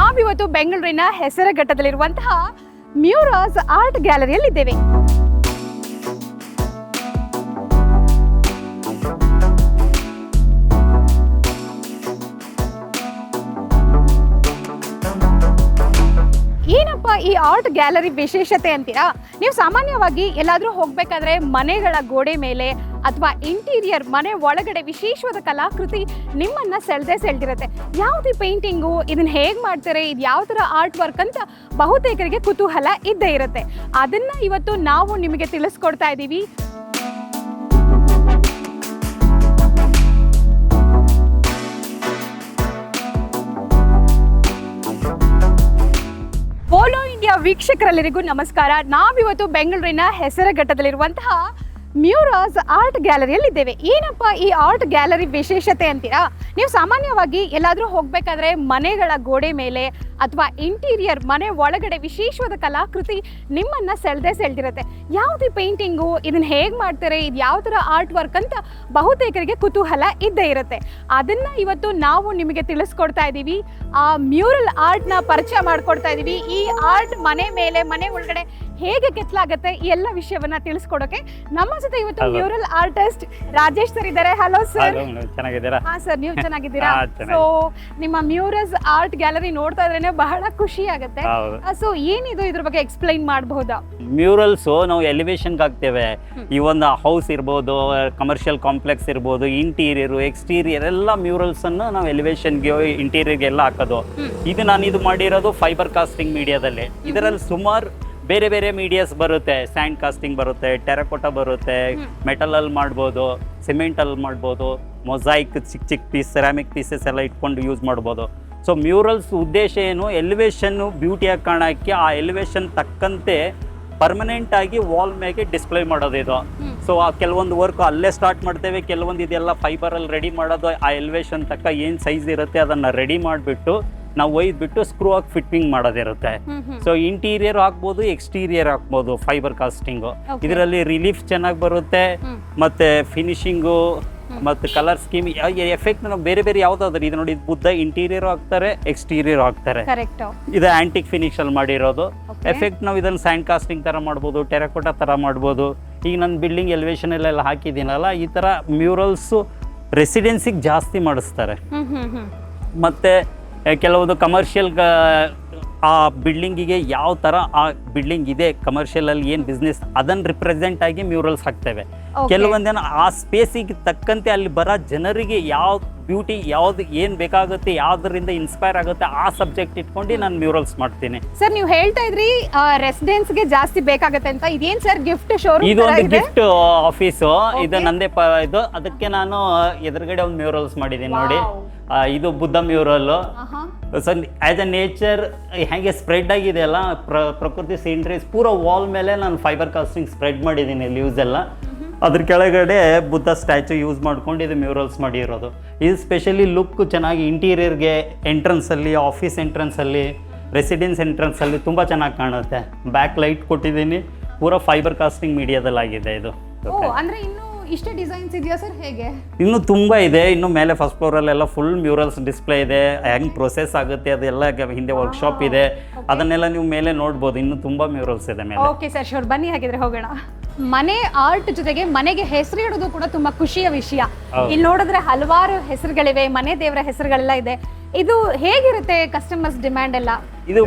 ನಾವಿವತ್ತು ಬೆಂಗಳೂರಿನ ಹೆಸರಘಟ್ಟದಲ್ಲಿರುವಂತಹ ಮ್ಯೂರಾಸ್ ಆರ್ಟ್ ಗ್ಯಾಲರಿಯಲ್ಲಿದ್ದೇವೆ. ಏನಪ್ಪ ಈ ಆರ್ಟ್ ಗ್ಯಾಲರಿ ವಿಶೇಷತೆ ಅಂತೀರಾ? ನೀವು ಸಾಮಾನ್ಯವಾಗಿ ಎಲ್ಲಾದರೂ ಹೋಗ್ಬೇಕಾದ್ರೆ ಮನೆಗಳ ಗೋಡೆ ಮೇಲೆ ಅಥವಾ ಇಂಟೀರಿಯರ್ ಮನೆ ಒಳಗಡೆ ವಿಶೇಷವಾದ ಕಲಾಕೃತಿ ನಿಮ್ಮನ್ನ ಸೆಳೆದಿರುತ್ತೆ. ಯಾವ್ದು ಪೇಂಟಿಂಗು, ಇದನ್ನ ಹೇಗೆ ಮಾಡ್ತಾರೆ, ಇದು ಯಾವ ಥರ ಆರ್ಟ್ ವರ್ಕ್ ಅಂತ ಬಹುತೇಕರಿಗೆ ಕುತೂಹಲ ಇದ್ದೇ ಇರುತ್ತೆ. ಅದನ್ನ ಇವತ್ತು ನಾವು ನಿಮಗೆ ತಿಳಿಸ್ಕೊಡ್ತಾ ಇದ್ದೀವಿ. ಪೋಲೋ ಇಂಡಿಯಾ ವೀಕ್ಷಕರೆಲ್ಲರಿಗೂ ನಮಸ್ಕಾರ. ನಾವಿವತ್ತು ಬೆಂಗಳೂರಿನ ಹೆಸರಘಟ್ಟದಲ್ಲಿರುವಂತಹ ಮ್ಯೂರಾಸ್ ಆರ್ಟ್ ಗ್ಯಾಲರಿಯಲ್ಲಿದ್ದೇವೆ. ಏನಪ್ಪ ಈ ಆರ್ಟ್ ಗ್ಯಾಲರಿ ವಿಶೇಷತೆ ಅಂತೀರಾ? ನೀವು ಸಾಮಾನ್ಯವಾಗಿ ಎಲ್ಲಾದರೂ ಹೋಗ್ಬೇಕಾದ್ರೆ ಮನೆಗಳ ಗೋಡೆ ಮೇಲೆ ಅಥವಾ ಇಂಟೀರಿಯರ್ ಮನೆ ಒಳಗಡೆ ವಿಶೇಷವಾದ ಕಲಾಕೃತಿ ನಿಮ್ಮನ್ನ ಸೆಳೆದಿರುತ್ತೆ. ಯಾವ್ದು ಪೇಂಟಿಂಗು, ಇದನ್ನ ಹೇಗೆ ಮಾಡ್ತಾರೆ, ಇದು ಯಾವ ಥರ ಆರ್ಟ್ ವರ್ಕ್ ಅಂತ ಬಹುತೇಕರಿಗೆ ಕುತೂಹಲ ಇದ್ದೇ ಇರುತ್ತೆ. ಅದನ್ನ ಇವತ್ತು ನಾವು ನಿಮಗೆ ತಿಳಿಸ್ಕೊಡ್ತಾ ಇದ್ದೀವಿ. ಆ ಮ್ಯೂರಲ್ ಆರ್ಟ್ನ ಪರಿಚಯ ಮಾಡ್ಕೊಡ್ತಾ ಇದ್ದೀವಿ. ಈ ಆರ್ಟ್ ಮನೆ ಮೇಲೆ ಮನೆ ಒಳಗಡೆ ಹೇಗೆ ಕೆತ್ತಲಾಗುತ್ತೆ ಈ ಎಲ್ಲ ವಿಷಯವನ್ನ ತಿಳಿಸ್ಕೊಡೋಕೆ ನಮ್ಮ ಜೊತೆ ಇವತ್ತು ಮ್ಯೂರಲ್ ಆರ್ಟಿಸ್ಟ್ ರಾಜೇಶ್ ಸರ್ ಇದ್ದಾರೆ. Hello sir. ಚೆನ್ನಾಗಿದ್ದೀರಾ? ಹಾ ಸರ್, ನೀವು ಚೆನ್ನಾಗಿದ್ದೀರಾ? ಸೊ ನಿಮ್ಮ ಮ್ಯೂರಲ್ಸ್ ಆರ್ಟ್ ಗ್ಯಾಲರಿ ನೋಡ್ತಾ ಇದ್ರೇನೆ ಬಹಳ ಖುಷಿ ಆಗುತ್ತೆ. ಸೊ ಏನಿದು, ಇದ್ರ ಬಗ್ಗೆ ಎಕ್ಸ್ಪ್ಲೈನ್ ಮಾಡಬಹುದಾ? ಮ್ಯೂರಲ್ಸ್ ನಾವು ಎಲಿವೇಶನ್ಗೆ ಹಾಕ್ತೇವೆ. ಈ ಒಂದು ಹೌಸ್ ಇರ್ಬೋದು, ಕಮರ್ಷಿಯಲ್ ಕಾಂಪ್ಲೆಕ್ಸ್ ಇರ್ಬೋದು, ಇಂಟೀರಿಯರ್ ಎಕ್ಸ್ಟೀರಿಯರ್ ಎಲ್ಲ ಮ್ಯೂರಲ್ಸ್ ಅನ್ನು ನಾವು ಎಲಿವೇಶನ್ಗೆ ಇಂಟೀರಿಯರ್ಗೆ ಎಲ್ಲ ಹಾಕೋದು. ಇದು ಮಾಡಿರೋದು ಫೈಬರ್ ಕಾಸ್ಟಿಂಗ್ ಮೀಡಿಯಾದಲ್ಲಿ. ಇದರಲ್ಲಿ ಸುಮಾರು ಬೇರೆ ಬೇರೆ ಮೀಡಿಯಾಸ್ ಬರುತ್ತೆ. ಸ್ಯಾಂಡ್ ಕಾಸ್ಟಿಂಗ್ ಬರುತ್ತೆ, ಟೆರಕೋಟಾ ಬರುತ್ತೆ, ಮೆಟಲ್ ಅಲ್ಲಿ ಮಾಡ್ಬೋದು, ಸಿಮೆಂಟ್ ಅಲ್ಲಿ ಮಾಡ್ಬೋದು, ಮೊಸೈಕ್ ಚಿಕ್ಕ ಚಿಕ್ಕ ಪೀಸ್, ಸೆರಾಮಿಕ್ ಪೀಸಸ್ ಎಲ್ಲ ಇಟ್ಕೊಂಡು ಯೂಸ್ ಮಾಡ್ಬೋದು. ಸೊ ಮ್ಯೂರಲ್ಸ್ ಉದ್ದೇಶ ಏನು, ಎಲಿವೇಶನ್ನು ಬ್ಯೂಟಿಯಾಗಿ ಕಾಣೋಕ್ಕೆ ಆ ಎಲಿವೇಶನ್ ತಕ್ಕಂತೆ ಪರ್ಮನೆಂಟ್ ಆಗಿ ವಾಲ್ ಮೇಲೆ ಡಿಸ್ಪ್ಲೇ ಮಾಡೋದು ಇದು. ಸೊ ಆ ಕೆಲವೊಂದು ವರ್ಕ್ ಅಲ್ಲೇ ಸ್ಟಾರ್ಟ್ ಮಾಡ್ತೇವೆ, ಕೆಲವೊಂದು ಇದೆಲ್ಲ ಫೈಬರಲ್ಲಿ ರೆಡಿ ಮಾಡೋದು. ಆ ಎಲಿವೇಶನ್ ತಕ್ಕ ಏನು ಸೈಜ್ ಇರುತ್ತೆ ಅದನ್ನು ರೆಡಿ ಮಾಡಿಬಿಟ್ಟು ನಾವು ಒಯ್ದ್ಬಿಟ್ಟು ಸ್ಕ್ರೂ ಆಗಿ ಫಿಟ್ಟಿಂಗ್ ಮಾಡೋದಿರುತ್ತೆ. ಸೊ ಇಂಟೀರಿಯರ್ ಹಾಕ್ಬೋದು, ಎಕ್ಸ್ಟೀರಿಯರ್ ಹಾಕ್ಬೋದು ಫೈಬರ್ ಕಾಸ್ಟಿಂಗು. ಇದರಲ್ಲಿ ರಿಲೀಫ್ ಚೆನ್ನಾಗಿ ಬರುತ್ತೆ, ಮತ್ತೆ ಫಿನಿಶಿಂಗು ಮತ್ತು ಕಲರ್ ಸ್ಕೀಮ್ ಎಫೆಕ್ಟ್ ನಾವು ಬೇರೆ ಬೇರೆ ಯಾವ್ದಾದ್ರು. ಇದು ನೋಡಿ, ಬುದ್ಧ ಇಂಟೀರಿಯರ್ ಹಾಕ್ತಾರೆ, ಎಕ್ಸ್ಟೀರಿಯರ್ ಹಾಕ್ತಾರೆ. ಇದು ಆಂಟಿಕ್ ಫಿನಿಶ್ ಅಲ್ಲಿ ಮಾಡಿರೋದು. ಎಫೆಕ್ಟ್ ನಾವು ಇದನ್ನು ಸ್ಯಾಂಡ್ ಕಾಸ್ಟಿಂಗ್ ತರ ಮಾಡ್ಬೋದು, ಟೆರಕೋಟಾ ತರ ಮಾಡ್ಬೋದು. ಈಗ ನನ್ನ ಬಿಲ್ಡಿಂಗ್ ಎಲಿವೇಶನ್ ಎಲ್ಲ ಹಾಕಿದ್ದೀನಲ್ಲ, ಈ ತರ ಮ್ಯೂರಲ್ಸ್ ರೆಸಿಡೆನ್ಸಿಗೆ ಜಾಸ್ತಿ ಮಾಡಿಸ್ತಾರೆ. ಮತ್ತೆ ಕೆಲವೊಂದು ಕಮರ್ಷಿಯಲ್ ಆ ಬಿಲ್ಡಿಂಗಿಗೆ ಯಾವ ಥರ ಆ ಬಿಲ್ಡಿಂಗ್ ಇದೆ, ಕಮರ್ಷಿಯಲಲ್ಲಿ ಏನು ಬಿಸ್ನೆಸ್, ಅದನ್ನು ರಿಪ್ರೆಸೆಂಟ್ ಆಗಿ ಮ್ಯೂರಲ್ಸ್ ಹಾಕ್ತೇವೆ. ಕೆಲವೊಂದೇನೋ ಆ ಸ್ಪೇಸಿಗೆ ತಕ್ಕಂತೆ ಅಲ್ಲಿ ಬರೋ ಜನರಿಗೆ ಯಾವ ಬ್ಯೂಟಿ, ಯಾವ್ದು ಏನು ಬೇಕಾಗುತ್ತೆ, ಯಾವುದರಿಂದ ಇನ್ಸ್ಪೈರ್ ಆಗುತ್ತೆ ಆ ಸಬ್ಜೆಕ್ಟ್ ಇಟ್ಕೊಂಡು ನಾನು ಮ್ಯೂರಲ್ಸ್ ಮಾಡ್ತೀನಿ. ಸರ್, ನೀವು ಹೇಳ್ತಾ ಇದ್ರಿ ರೆಸಿಡೆನ್ಸ್ಗೆ ಜಾಸ್ತಿ ಬೇಕಾಗುತ್ತೆ ಅಂತ. ಇದೇನು ಸರ್, ಗಿಫ್ಟ್ ಶೋರೂಮ್? ಇದು ಒಂದು ಗಿಫ್ಟ್ ಆಫೀಸು. ಇದು ನಂದೇ ಇದು. ಅದಕ್ಕೆ ನಾನು ಎದುರುಗಡೆ ಒಂದು ಮ್ಯೂರಲ್ಸ್ ಮಾಡಿದ್ದೀನಿ ನೋಡಿ. ಇದು Buddha mural. So as a nature ಹೇಗೆ ಸ್ಪ್ರೆಡ್ ಆಗಿದೆ ಅಲ್ಲ, ಪ್ರಕೃತಿ ಸೀನರೀಸ್ ಪೂರ ವಾಲ್ ಮೇಲೆ ನಾನು ಫೈಬರ್ ಕಾಸ್ಟಿಂಗ್ ಸ್ಪ್ರೆಡ್ ಮಾಡಿದ್ದೀನಿ ಲೀವ್ಸ್ ಎಲ್ಲ. ಅದ್ರ ಕೆಳಗಡೆ ಬುದ್ಧ ಸ್ಟ್ಯಾಚು ಯೂಸ್ ಮಾಡ್ಕೊಂಡು ಇದು ಮ್ಯೂರಲ್ಸ್ ಮಾಡಿರೋದು. ಇದು ಸ್ಪೆಷಲಿ ಲುಕ್ ಚೆನ್ನಾಗಿ ಇಂಟೀರಿಯರ್ಗೆ, ಎಂಟ್ರೆನ್ಸಲ್ಲಿ, ಆಫೀಸ್ ಎಂಟ್ರೆನ್ಸಲ್ಲಿ, ರೆಸಿಡೆನ್ಸ್ ಎಂಟ್ರೆನ್ಸಲ್ಲಿ ತುಂಬ ಚೆನ್ನಾಗಿ ಕಾಣುತ್ತೆ. ಬ್ಯಾಕ್ ಲೈಟ್ ಕೊಟ್ಟಿದ್ದೀನಿ, ಪೂರ ಫೈಬರ್ ಕಾಸ್ಟಿಂಗ್ ಮೀಡಿಯಾದಲ್ಲಿ ಆಗಿದೆ ಇದು. ಅಂದ್ರೆ ಇನ್ನು ಇಷ್ಟೇ ಡಿಸೈನ್ಸ್ ಇದೆಯಾ ಸರ್, ಹೇಗೆ? ಇನ್ನು ತುಂಬ ಇದೆ. ಇನ್ನು ಮೇಲೆ ಫಸ್ಟ್ ಫ್ಲೋರಲ್ಲೆಲ್ಲ ಫುಲ್ ಮ್ಯೂರಲ್ಸ್ ಡಿಸ್ಪ್ಲೇ ಇದೆ. ಹೆಂಗೆ ಪ್ರೊಸೆಸ್ ಆಗುತ್ತೆ ಅದೆಲ್ಲ ಹಿಂದೆ ವರ್ಕ್ಶಾಪ್ ಇದೆ, ಅದನ್ನೆಲ್ಲ ನೀವು ಮೇಲೆ ನೋಡ್ಬೋದು. ಇನ್ನು ತುಂಬ ಮ್ಯೂರಲ್ಸ್ ಇದೆ ಮೇಲೆ. ಓಕೆ ಸರ್, ಶೋರ್, ಬನ್ನಿ ಹಾಗಿದ್ರೆ ಹೋಗೋಣ. ಮನೆ ಆರ್ಟ್ ಜೊತೆಗೆ ಮನೆಗೆ ಹೆಸರು ಇಡೋದು ಕೂಡ ತುಂಬಾ ಖುಷಿಯ ವಿಷಯ. ಇಲ್ಲಿ ನೋಡಿದ್ರೆ ಹಲವಾರು ಹೆಸರುಗಳಿವೆ, ಮನೆ ದೇವರ ಹೆಸರುಗಳೆಲ್ಲ ಇದೆ. ಇದು ಹೇಗಿರುತ್ತೆ ಕಸ್ಟಮರ್ಸ್ ಡಿಮ್ಯಾಂಡ್ ಎಲ್ಲ? ಇದು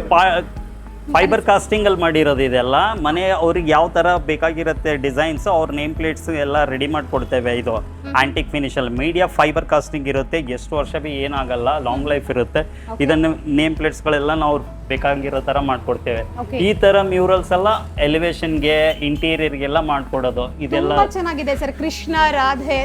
ಫೈಬರ್ ಕಾಸ್ಟಿಂಗ್ ಅಲ್ಲಿ ಮಾಡಿರೋದು. ಇದೆಲ್ಲ ಮನೆ ಅವ್ರಿಗೆ ಯಾವ ತರ ಬೇಕಾಗಿರುತ್ತೆ ಡಿಸೈನ್ಸ್, ಅವ್ರ ನೇಮ್ ಪ್ಲೇಟ್ಸ್ ಎಲ್ಲ ರೆಡಿ ಮಾಡಿಕೊಡ್ತೇವೆ. ಇದು ಆಂಟಿಕ್ ಫಿನಿಶ್ ಅಲ್ಲಿ ಮೀಡಿಯಾ ಫೈಬರ್ ಕಾಸ್ಟಿಂಗ್ ಇರುತ್ತೆ. ಎಷ್ಟು ವರ್ಷ ಬಿ ಏನಾಗಲ್ಲ, ಲಾಂಗ್ ಲೈಫ್ ಇರುತ್ತೆ. ಇದನ್ನು ನೇಮ್ ಪ್ಲೇಟ್ಸ್ಗಳೆಲ್ಲ ನಾವು ಬೇಕಾಗಿರೋ ತರ ಮಾಡ್ಕೊಡ್ತೇವೆ. ಈ ತರ ಮ್ಯೂರಲ್ಸ್ ಎಲ್ಲ ಎಲಿವೇಶನ್ಗೆ, ಇಂಟೀರಿಯರ್ಗೆಲ್ಲ ಮಾಡ್ಕೊಡೋದು. ಇದೆಲ್ಲ ಚೆನ್ನಾಗಿದೆ ಸರ್. ಕೃಷ್ಣ ರಾಧೆ,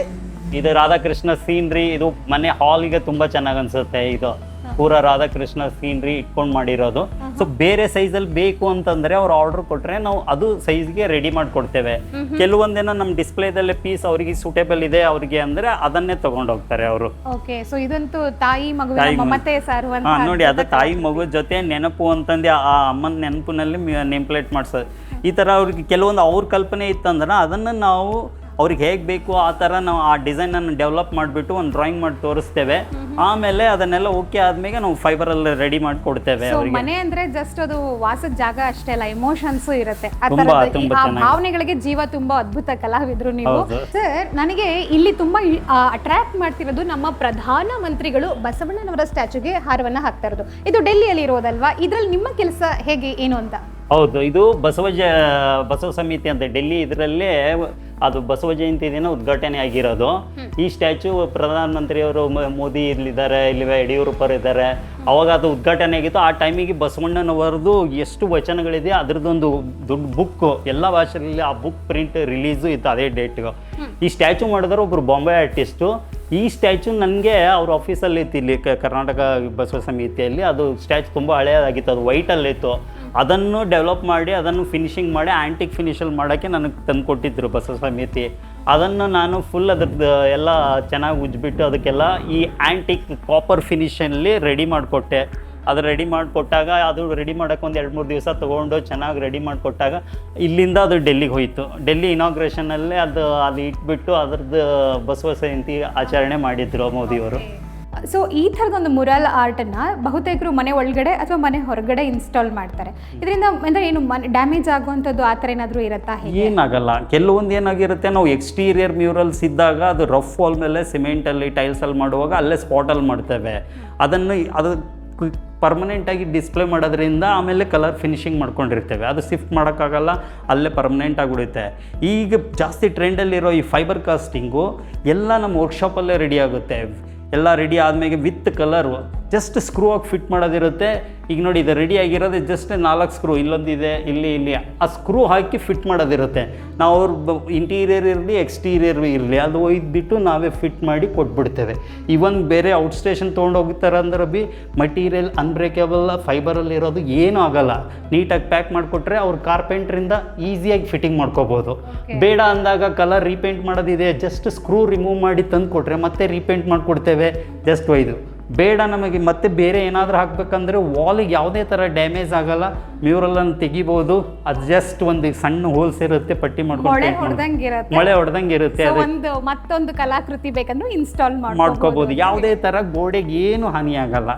ಇದು ರಾಧಾಕೃಷ್ಣ ಸೀನ್ರಿ. ಇದು ಮನೆ ಹಾಲ್ಗೆ ತುಂಬಾ ಚೆನ್ನಾಗಿ ಅನ್ಸುತ್ತೆ. ಇದು ಪೂರ ರಾಧಾಕೃಷ್ಣ ಸೀನ್ರಿ ಇಟ್ಕೊಂಡು ಮಾಡಿರೋದು. ಸೊ ಬೇರೆ ಸೈಜಲ್ಲಿ ಬೇಕು ಅಂತಂದ್ರೆ ಅವ್ರು ಆರ್ಡರ್ ಕೊಟ್ರೆ ನಾವು ಅದು ಸೈಜ್ಗೆ ರೆಡಿ ಮಾಡ್ಕೊಡ್ತೇವೆ. ಕೆಲವೊಂದೇನೋ ನಮ್ಮ ಡಿಸ್ಪ್ಲೇದಲ್ಲೇ ಪೀಸ್ ಅವರಿಗೆ ಸೂಟೇಬಲ್ ಇದೆ ಅವ್ರಿಗೆ ಅಂದ್ರೆ ಅದನ್ನೇ ತಗೊಂಡು ಹೋಗ್ತಾರೆ ಅವರು. ಓಕೆ, ಸೊ ಇದಂತೂ ತಾಯಿ ಮಗುವಿನ ಮಮತೆ ಸಾರುವಂತ. ನೋಡಿ, ಅದು ತಾಯಿ ಮಗು ಜೊತೆ ನೆನಪು ಅಂತಂದು ಆ ಅಮ್ಮನ ನೆನಪಿನಲ್ಲಿ ನೇಮ್ ಪ್ಲೇಟ್ ಮಾಡ್ಸೋದು. ಈ ತರ ಅವ್ರಿಗೆ ಕೆಲವೊಂದು ಅವ್ರ ಕಲ್ಪನೆ ಇತ್ತಂದ್ರೆ ಅದನ್ನು ನಾವು ಅವ್ರಿಗೆ ಹೇಗೆ ಬೇಕು ಆ ಥರ ನಾವು ಆ ಡಿಸೈನನ್ನು ಡೆವಲಪ್ ಮಾಡಿಬಿಟ್ಟು ಒಂದು ಡ್ರಾಯಿಂಗ್ ಮಾಡಿ ತೋರಿಸ್ತೇವೆ. ಆಮೇಲೆ ಅದನ್ನೆಲ್ಲ ಓಕೆ ಆದ್ಮೇಲೆ ನಾವು ಫೈಬರಲ್ಲಿ ರೆಡಿ ಮಾಡಿ ಕೊಡ್ತೇವೆ So, ಅವರಿಗೆ. ಮನೆ ಅಂದ್ರೆ ಜಸ್ಟ್ ಅದು ವಾಸದ ಜಾಗ ಅಷ್ಟೇ ಅಲ್ಲ, ಎಮೋಷನ್ಸ್ ಇರುತ್ತೆ. ಆ ತುಂಬಾ, ಥರದ್ದು ತುಂಬಾ ಆ ಚೆನ್ನಾಗಿ. ಭಾವನೆಗಳಿಗೆ ಜೀವ ತುಂಬಾ ಅದ್ಭುತ ಕಲಾವಿದ್ರು ನೀವು. ಹೌದು. ಸರ್, ನನಗೆ ಇಲ್ಲಿ ತುಂಬಾ ಅಟ್ರಾಕ್ಟ್ ಮಾಡ್ತಿರೋದು ನಮ್ಮ ಪ್ರಧಾನ ಮಂತ್ರಿಗಳು ಬಸವಣ್ಣನವರ ಸ್ಟ್ಯಾಚುಗೆ ಹಾರವನ್ನ ಹಾಕ್ತಾ ಇರೋದು. ಇದು ಡೆಲ್ಲಿಯಲ್ಲಿ ಇರೋದಲ್ವಾ? ಇದ್ರಲ್ಲಿ ನಿಮ್ಮ ಕೆಲಸ ಹೇಗೆ ಏನು ಅಂತ? ಹೌದು, ಇದು ಬಸವ ಸಮಿತಿ ಅಂತ ಡೆಲ್ಲಿ, ಇದರಲ್ಲೇ ಅದು ಬಸವ ಜಯಂತಿ ದಿನ ಉದ್ಘಾಟನೆ ಆಗಿರೋದು. ಈ ಸ್ಟ್ಯಾಚು ಪ್ರಧಾನಮಂತ್ರಿಯವರು ಮೋದಿ ಇಲ್ಲಿದ್ದಾರೆ, ಇಲ್ಲಿ ಯಡಿಯೂರಪ್ಪರು ಇದ್ದಾರೆ, ಅವಾಗ ಅದು ಉದ್ಘಾಟನೆ ಆಗಿತ್ತು. ಆ ಟೈಮಿಗೆ ಬಸವಣ್ಣನವರದು ಎಷ್ಟು ವಚನಗಳಿದೆ ಅದರದ್ದೊಂದು ದೊಡ್ಡ ಬುಕ್ ಎಲ್ಲ ಭಾಷೆಯಲ್ಲಿ ಆ ಬುಕ್ ಪ್ರಿಂಟ್ ರಿಲೀಸು ಇತ್ತು ಅದೇ ಡೇಟ್ಗೆ. ಈ ಸ್ಟ್ಯಾಚು ಮಾಡಿದ್ರೆ ಒಬ್ಬರು ಬಾಂಬೆ ಆರ್ಟಿಸ್ಟು. ಈ ಸ್ಟ್ಯಾಚು ನನಗೆ ಅವ್ರ ಆಫೀಸಲ್ಲಿ ಇತ್ತು ಇಲ್ಲಿ ಕರ್ನಾಟಕ ಬಸವ ಸಮಿತಿಯಲ್ಲಿ. ಅದು ಸ್ಟ್ಯಾಚು ತುಂಬ ಹಳೆಯದಾಗಿತ್ತು, ಅದು ವೈಟಲ್ಲಿತ್ತು. ಅದನ್ನು ಡೆವಲಪ್ ಮಾಡಿ ಅದನ್ನು ಫಿನಿಶಿಂಗ್ ಮಾಡಿ ಆ್ಯಂಟಿಕ್ ಫಿನಿಷಲ್ಲಿ ಮಾಡೋಕ್ಕೆ ನನಗೆ ತಂದು ಕೊಟ್ಟಿದ್ದರು ಬಸವ ಸಮಿತಿ. ಅದನ್ನು ನಾನು ಫುಲ್ ಅದ್ರದ್ದು ಎಲ್ಲ ಚೆನ್ನಾಗಿ ಉಜ್ಜಿಬಿಟ್ಟು ಅದಕ್ಕೆಲ್ಲ ಈ ಆ್ಯಂಟಿಕ್ ಕಾಪರ್ ಫಿನಿಷಲ್ಲಿ ರೆಡಿ ಮಾಡಿಕೊಟ್ಟೆ. ಅದು ರೆಡಿ ಮಾಡಿಕೊಟ್ಟಾಗ ಅದು ರೆಡಿ ಮಾಡೋಕ್ಕೆ ಒಂದು 2-3 ದಿವಸ ತೊಗೊಂಡು ಚೆನ್ನಾಗಿ ರೆಡಿ ಮಾಡಿಕೊಟ್ಟಾಗ ಇಲ್ಲಿಂದ ಅದು ಡೆಲ್ಲಿಗೆ ಹೋಯಿತು. ಡೆಲ್ಲಿ ಇನಾಗ್ರೇಷನಲ್ಲೇ ಅದು ಇಟ್ಬಿಟ್ಟು ಅದ್ರದ್ದು ಬಸವ ಜಯಂತಿ ಆಚರಣೆ ಮಾಡಿದ್ರು ಮೋದಿಯವರು. ಸೊ ಈ ಥರದೊಂದು ಮುರಲ್ ಆರ್ಟನ್ನು ಬಹುತೇಕರು ಮನೆ ಒಳಗಡೆ ಅಥವಾ ಮನೆ ಹೊರಗಡೆ ಇನ್ಸ್ಟಾಲ್ ಮಾಡ್ತಾರೆ. ಇದರಿಂದ ಅಂದರೆ ಏನು ಡ್ಯಾಮೇಜ್ ಆಗುವಂಥದ್ದು ಆ ಥರ ಏನಾದರೂ ಇರುತ್ತಾ? ಏನಾಗಲ್ಲ. ಕೆಲವೊಂದು ಏನಾಗಿರುತ್ತೆ, ನಾವು ಎಕ್ಸ್ಟೀರಿಯರ್ ಮ್ಯೂರಲ್ಸ್ ಇದ್ದಾಗ ಅದು ರಫ್ ವಾಲ್ ಮೇಲೆ ಸಿಮೆಂಟಲ್ಲಿ ಟೈಲ್ಸಲ್ಲಿ ಮಾಡುವಾಗ ಅಲ್ಲೇ ಸ್ಪಾಟಲ್ಲಿ ಮಾಡ್ತೇವೆ. ಅದು ಪರ್ಮನೆಂಟಾಗಿ ಡಿಸ್ಪ್ಲೇ ಮಾಡೋದ್ರಿಂದ ಆಮೇಲೆ ಕಲರ್ ಫಿನಿಶಿಂಗ್ ಮಾಡ್ಕೊಂಡಿರ್ತೇವೆ. ಅದು ಶಿಫ್ಟ್ ಮಾಡೋಕ್ಕಾಗಲ್ಲ, ಅಲ್ಲೇ ಪರ್ಮನೆಂಟ್ ಆಗಿಬಿಡುತ್ತೆ. ಈಗ ಜಾಸ್ತಿ ಟ್ರೆಂಡಲ್ಲಿರೋ ಈ ಫೈಬರ್ ಕಾಸ್ಟಿಂಗು ಎಲ್ಲ ನಮ್ಮ ವರ್ಕ್ಶಾಪಲ್ಲೇ ರೆಡಿ ಆಗುತ್ತೆ. ಎಲ್ಲ ರೆಡಿ ಆದಮೇಲೆ ವಿತ್ ಕಲರು ಜಸ್ಟ್ ಸ್ಕ್ರೂ ಆಗಿ ಫಿಟ್ ಮಾಡೋದಿರುತ್ತೆ. ಈಗ ನೋಡಿ, ಇದು ರೆಡಿ ಆಗಿರೋದು ಜಸ್ಟ್ 4 ಸ್ಕ್ರೂ, ಇಲ್ಲೊಂದಿದೆ, ಇಲ್ಲಿ ಆ ಸ್ಕ್ರೂ ಹಾಕಿ ಫಿಟ್ ಮಾಡೋದಿರುತ್ತೆ. ನಾವು ಅವ್ರ ಇಂಟೀರಿಯರ್ ಇರಲಿ ಎಕ್ಸ್ಟೀರಿಯರ್ ಇರಲಿ ಅದು ಒಯ್ದುಬಿಟ್ಟು ನಾವೇ ಫಿಟ್ ಮಾಡಿ ಕೊಟ್ಬಿಡ್ತೇವೆ. ಇವನ್ ಬೇರೆ ಔಟ್ ಸ್ಟೇಷನ್ ತೊಗೊಂಡು ಹೋಗ್ತಾರೆ ಅಂದ್ರೆ ಬಿ ಮಟೀರಿಯಲ್ ಅನ್ಬ್ರೇಕೇಬಲ್ ಫೈಬರಲ್ಲಿ ಇರೋದು ಏನೂ ಆಗೋಲ್ಲ. ನೀಟಾಗಿ ಪ್ಯಾಕ್ ಮಾಡಿಕೊಟ್ರೆ ಅವ್ರ ಕಾರ್ಪೆಂಟ್ರಿಂದ ಈಸಿಯಾಗಿ ಫಿಟ್ಟಿಂಗ್ ಮಾಡ್ಕೋಬೋದು. ಬೇಡ ಅಂದಾಗ ಕಲರ್ ರೀಪೇಂಟ್ ಮಾಡೋದಿದೆ, ಜಸ್ಟ್ ಸ್ಕ್ರೂ ರಿಮೂವ್ ಮಾಡಿ ತಂದು ಕೊಟ್ಟರೆ ಮತ್ತೆ ರೀಪೇಂಟ್ ಮಾಡಿಕೊಡ್ತೇವೆ. ಜಸ್ಟ್ ಒಯ್ದು ಬೇಡ ನಮಗೆ ಮತ್ತೆ ಬೇರೆ ಏನಾದರೂ ಹಾಕಬೇಕಂದ್ರೆ ವಾಲಿಗೆ ಯಾವುದೇ ಥರ ಡ್ಯಾಮೇಜ್ ಆಗಲ್ಲ, ಮ್ಯೂರಲನ್ನು ತೆಗಿಬೋದು. ಅದು ಜಸ್ಟ್ ಒಂದು ಸಣ್ಣ ಹೋಲ್ಸ್ ಇರುತ್ತೆ, ಪಟ್ಟಿ ಮಾಡ್ಕೊಂಡು ಮಳೆ ಹೊಡೆದಂಗೆ ಇರುತ್ತೆ. ಮತ್ತೊಂದು ಕಲಾಕೃತಿ ಬೇಕಂದ್ರೆ ಇನ್ಸ್ಟಾಲ್ ಮಾಡ್ಕೋಬೋದು. ಯಾವುದೇ ಥರ ಗೋಡೆಗೆ ಏನು ಹಾನಿ ಆಗಲ್ಲ.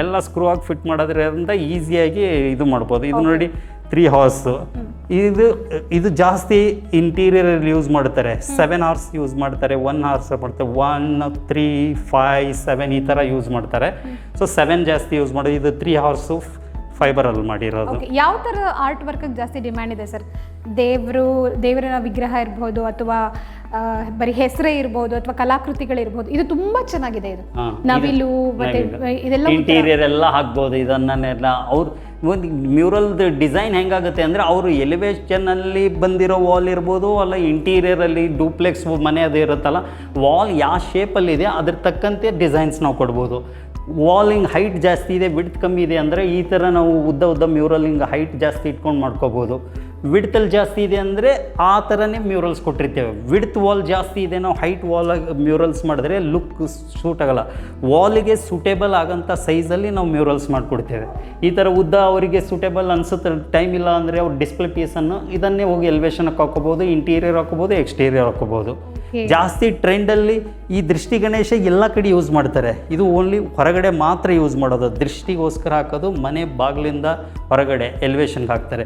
ಎಲ್ಲ ಸ್ಕ್ರೂ ಆಗಿ ಫಿಟ್ ಮಾಡೋದ್ರಿಂದ ಈಸಿಯಾಗಿ ಇದು ಮಾಡ್ಬೋದು. ಇದು ನೋಡಿ 3 ಹಾರ್ಸ್. ಇದು ಜಾಸ್ತಿ ಇಂಟೀರಿಯರಲ್ಲಿ ಯೂಸ್ ಮಾಡ್ತಾರೆ. 7 ಹಾರ್ಸ್ ಯೂಸ್ ಮಾಡ್ತಾರೆ, 1 ಹಾರ್ಸ್ ಮಾಡ್ತಾರೆ, 1, 3, 5, 7 ಈ ಥರ ಯೂಸ್ ಮಾಡ್ತಾರೆ. ಸೊ 7 ಜಾಸ್ತಿ ಯೂಸ್ ಮಾಡೋದು. ಇದು 3 ಹಾರ್ಸು ಫೈಬರಲ್ಲಿ ಮಾಡಿರೋದು. ಯಾವ ಥರ ಆರ್ಟ್ ವರ್ಕಿಗೆ ಜಾಸ್ತಿ ಡಿಮ್ಯಾಂಡ್ ಇದೆ ಸರ್? ದೇವರ ವಿಗ್ರಹ ಇರ್ಬೋದು ಅಥವಾ ಬರೀ ಹೆಸರೇ ಇರ್ಬೋದು ಅಥವಾ ಕಲಾಕೃತಿಗಳಿರ್ಬೋದು, ಇದು ತುಂಬಾ ಚೆನ್ನಾಗಿದೆ. ಇದು ನವಿಲು ಮತ್ತೆ ಇದೆಲ್ಲ ಇಂಟೀರಿಯರ್ ಎಲ್ಲ ಹಾಕ್ಬೋದು. ಇದನ್ನೆಲ್ಲ ಅವ್ರು ಒಂದು ಮ್ಯೂರಲ್ದು ಡಿಸೈನ್ ಹೆಂಗಾಗುತ್ತೆ ಅಂದರೆ ಅವರು ಎಲಿವೇಷನಲ್ಲಿ ಬಂದಿರೋ ವಾಲ್ ಇರ್ಬೋದು, ಅಲ್ಲ ಇಂಟೀರಿಯರಲ್ಲಿ ಡೂಪ್ಲೆಕ್ಸ್ ಮನೆ ಅದು ಇರುತ್ತಲ್ಲ, ವಾಲ್ ಯಾವ ಶೇಪಲ್ಲಿದೆ ಅದ್ರ ತಕ್ಕಂತೆ ಡಿಸೈನ್ಸ್ ನಾವು ಕೊಡ್ಬೋದು. ವಾಲಿಂಗ್ ಹೈಟ್ ಜಾಸ್ತಿ ಇದೆ, ವಿಡ್ತ್ ಕಮ್ಮಿ ಇದೆ ಅಂದರೆ ಈ ಥರ ನಾವು ಉದ್ದ ಮ್ಯೂರಲಿಂಗ್ ಹೈಟ್ ಜಾಸ್ತಿ ಇಟ್ಕೊಂಡು ಮಾಡ್ಕೋಬೋದು. ವಿಡ್ತಲ್ಲಿ ಜಾಸ್ತಿ ಇದೆ ಅಂದರೆ ಆ ಥರನೇ ಮ್ಯೂರಲ್ಸ್ ಕೊಟ್ಟಿರ್ತೇವೆ. ವಿಡ್ತ್ ವಾಲ್ ಜಾಸ್ತಿ ಇದೆ, ನಾವು ಹೈಟ್ ವಾಲ್ ಮ್ಯೂರಲ್ಸ್ ಮಾಡಿದ್ರೆ ಲುಕ್ ಸೂಟ್ ಆಗೋಲ್ಲ. ವಾಲಿಗೆ ಸೂಟೇಬಲ್ ಆಗೋಂಥ ಸೈಜಲ್ಲಿ ನಾವು ಮ್ಯೂರಲ್ಸ್ ಮಾಡಿಕೊಡ್ತೇವೆ. ಈ ಥರ ಉದ್ದ ಅವರಿಗೆ ಸೂಟೇಬಲ್ ಅನಿಸುತ್ತೆ, ಟೈಮ್ ಇಲ್ಲ ಅಂದರೆ ಅವ್ರು ಡಿಸ್ಪ್ಲೇ ಪೀಸನ್ನು ಇದನ್ನೇ ಹೋಗಿ ಎಲಿವೇಷನ್ಗೆ ಹಾಕೋಬೋದು, ಇಂಟೀರಿಯರ್ ಹಾಕೋಬೋದು, ಎಕ್ಸ್ಟೀರಿಯರ್ ಹಾಕೋಬೋದು. ಜಾಸ್ತಿ ಟ್ರೆಂಡಲ್ಲಿ ಈ ದೃಷ್ಟಿ ಗಣೇಶ ಎಲ್ಲ ಕಡೆ ಯೂಸ್ ಮಾಡ್ತಾರೆ. ಇದು ಓನ್ಲಿ ಹೊರಗಡೆ ಮಾತ್ರ ಯೂಸ್ ಮಾಡೋದು, ದೃಷ್ಟಿಗೋಸ್ಕರ ಹಾಕೋದು. ಮನೆ ಬಾಗಿಲಿಂದ ಹೊರಗಡೆ ಎಲಿವೇಷನ್ಗೆ ಹಾಕ್ತಾರೆ.